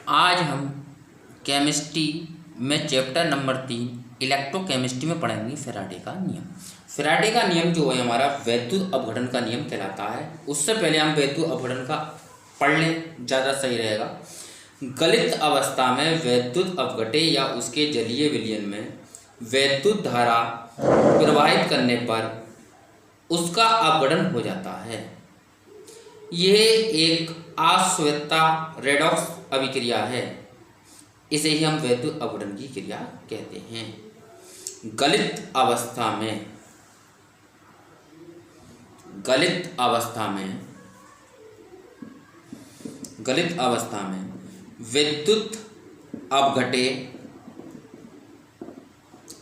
आज हम केमिस्ट्री में चैप्टर नंबर 3 इलेक्ट्रोकेमिस्ट्री में पढ़ेंगे फैराडे का नियम। फैराडे का नियम जो है हमारा वैद्युत अपघटन का नियम कहलाता है। उससे पहले हम वैद्युत अपघटन का पढ़ लें, ज़्यादा सही रहेगा। गलित अवस्था में वैद्युत अपघटे या उसके जलीय विलयन में वैद्युत धारा प्रवाहित करने पर उसका अपघटन हो जाता है। यह एक अस्वेता रेडॉक्स अभिक्रिया है। इसे ही हम वैद्युत अपघटन की क्रिया कहते हैं। गलित अवस्था में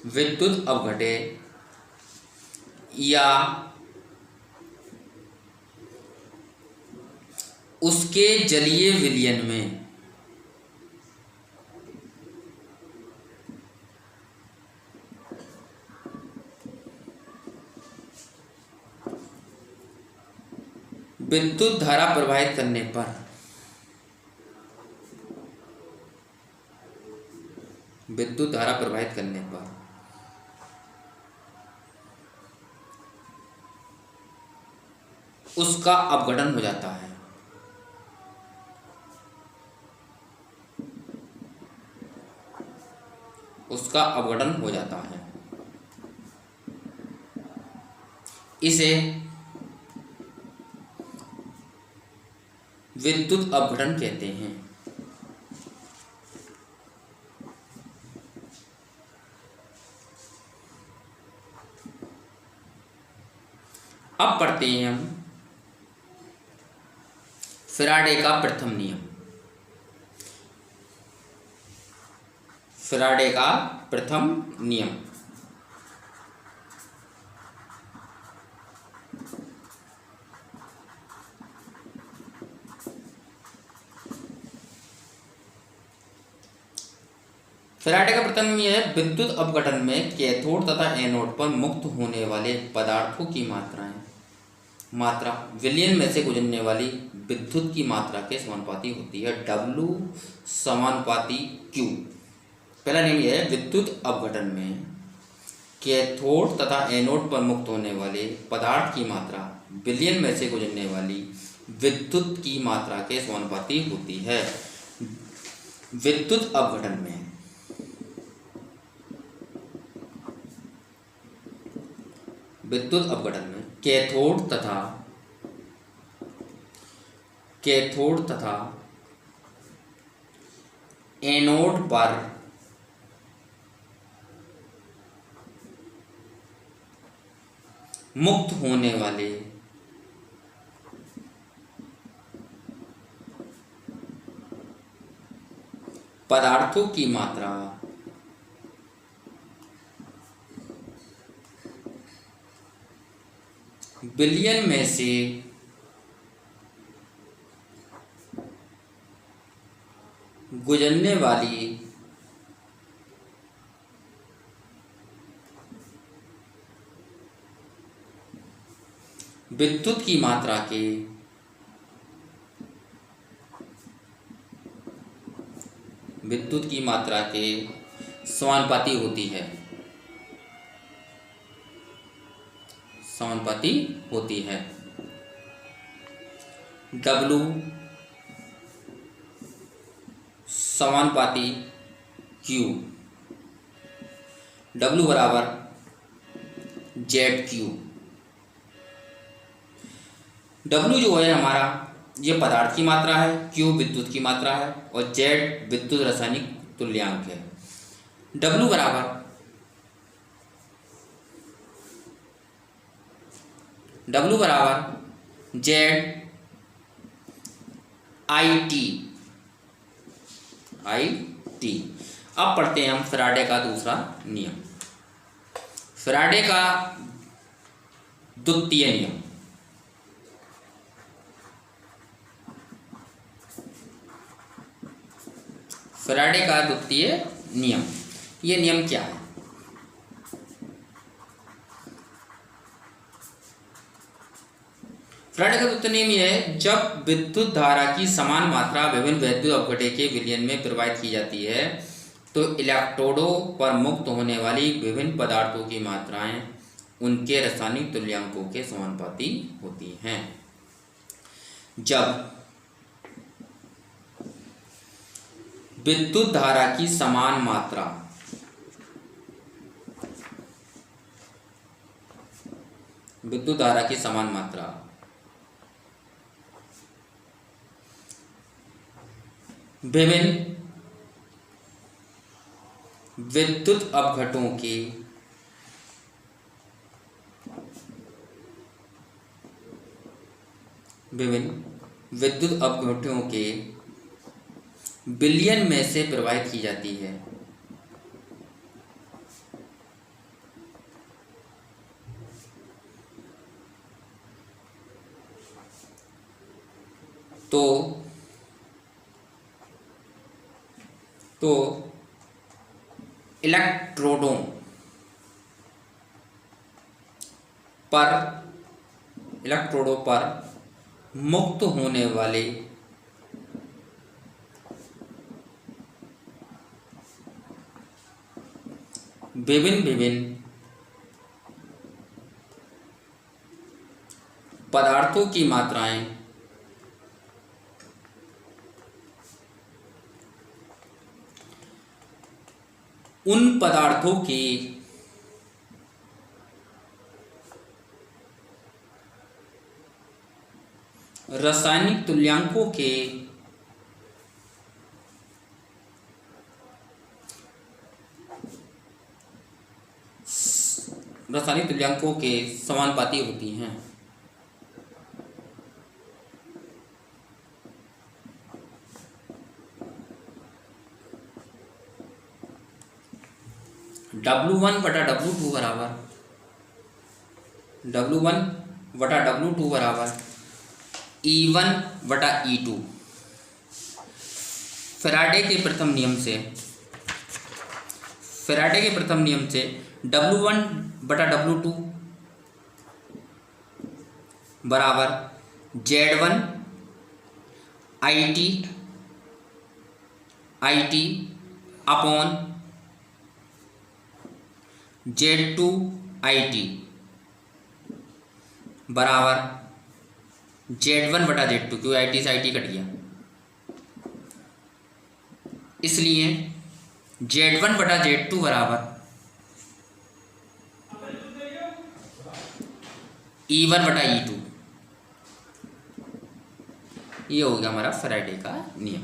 विद्युत अपघटे या उसके जलीय विलयन में विद्युत धारा प्रवाहित करने पर उसका अपघटन हो जाता है। इसे विद्युत अपघटन कहते हैं। अब पढ़ते हैं हम फैराडे का प्रथम नियम। फैराडे का प्रथम नियम फैराडे का प्रथम नियम है विद्युत अपघटन में कैथोड तथा एनोड पर मुक्त होने वाले पदार्थों की मात्रा विलयन में से गुजरने वाली विद्युत की मात्रा के समानुपाती होती है। W समानुपाती Q। पहला नियम यह है विद्युत अपघटन में कैथोड तथा एनोड पर मुक्त होने वाले पदार्थ की मात्रा विलयन में से गुजरने वाली विद्युत की मात्रा के समानुपाती होती है। विद्युत अपघटन में कैथोड तथा एनोड पर मुक्त होने वाले पदार्थों की मात्रा विलयन में से गुजरने वाली विद्युत की मात्रा के समानुपाती होती है। W समानुपाती Q। W बराबर ZQ। W जो है हमारा ये पदार्थ की मात्रा है, Q विद्युत की मात्रा है और Z विद्युत रासायनिक तुल्यांक है। W बराबर ZIT। अब पढ़ते हैं हम फैराडे का दूसरा नियम। फैराडे का द्वितीय नियम ये नियम क्या है? फैराडे का द्वितीय नियम यह है, जब विद्युत धारा की समान मात्रा विभिन्न वैद्युत अपघट्य के विलयन में प्रवाहित की जाती है तो इलेक्ट्रोडों पर मुक्त होने वाली विभिन्न पदार्थों की मात्राएं उनके रासायनिक तुल्यांकों के समानुपाती होती हैं। जब विद्युत धारा की समान मात्रा विभिन्न विद्युत अपघटों के विलयन में से प्रवाहित की जाती है तो इलेक्ट्रोडों पर मुक्त होने वाले विभिन्न पदार्थों की मात्राएं उन पदार्थों के रासायनिक तुल्यांकों के समानुपाती होती हैं। W1 बटा W2 बराबर E1 बटा E2। फैराडे के प्रथम नियम से W1 बटा W2 बराबर Z1 IT upon Z2 IT बराबर Z1 बटा Z2, क्योंकि IT से IT कट गया, इसलिए Z1 बटा Z2 बराबर E1 बटा E2। ये हो गया हमारा फैराडे का नियम।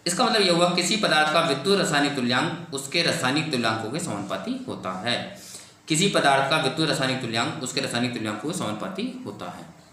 इसका मतलब ये हुआ किसी पदार्थ का विद्युत रासायनिक तुल्यांक उसके रासायनिक तुल्यांकों के समानुपाती होता है।